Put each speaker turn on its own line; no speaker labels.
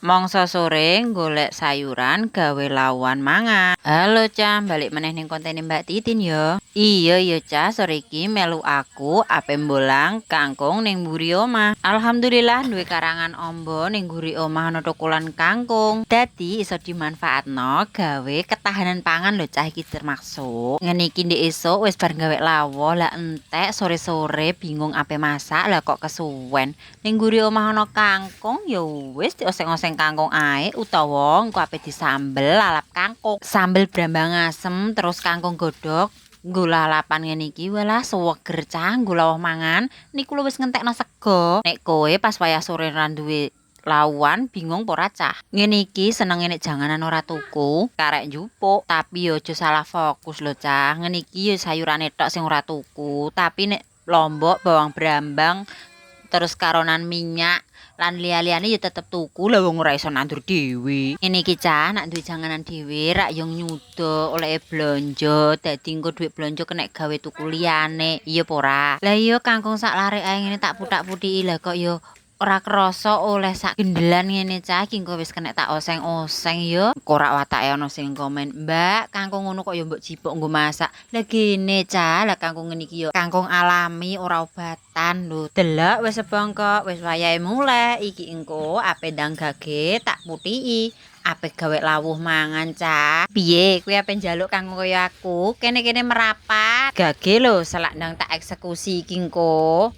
Mangsa sore golek sayuran gawe lawan mangan. Halo Cah, balik meneh ning konten Mbak Titin yo. Iya ya Cah, sore iki melu aku ape mbolang kangkung ning mburi omah. Alhamdulillah duwe karangan ombo ning mburi omah ana thukulan kangkung. Dadi iso dimanfaatno gawe ketahanan pangan lho Cah iki termaksud. Ngene iki ndek esuk wis bar gawe lawuh lah entek sore-sore bingung ape masak lah kok kesuwen. Ning mburi omah ana kangkung ya wis dioseng-oseng kangkung ae utawa engko ape disambel lalap kangkung. Sambel brambang asem terus kangkung godhog nggo lalapan ngene iki walah seger Cah nggo lawuh mangan. Niku lho wis ngentekno sego. Nek kowe pas wayah sore ra duwe lawan bingung ora Cah. Ngene iki senenge nek janganan ora tuku, karek njupuk, tapi yo aja salah fokus lho Cah. Ngene iki yo sayurane tok sing ora tuku, tapi nek lombok, bawang brambang terus karonan minyak lan liya-liyane ya tetep tuku lah wong ora iso nandur dhewe. Ngene iki Cah, nak duwe janganan dhewe rak yo nyuda oleh blonjo, dadi engko dhuwit blonjo kena gawe tuku liyane. Iya apa ora? Lah iya kangkung sak larek ae ngene tak puthak-puthiki lah kok yo ora krasa oleh sak gendelan ngene Cah, iki engko wis kena tak oseng-oseng yo. Kok ora watake ana sing komen, "Mbak, kangkung ngono kok yo mbok jipuk nggo masak." Lah gene Cah, lah kangkung ngene iki yo kangkung alami ora obatan lho. Delok wis sebongkok, wis wayahe mulai. Iki engko ape ndang gage tak puthiki. Ape gawe lawuh mangan Cah. Piye, kowe ape njaluk kanggo kaya aku? Kene-kene merapat. Gage lho selak ndang tak eksekusi iki engko.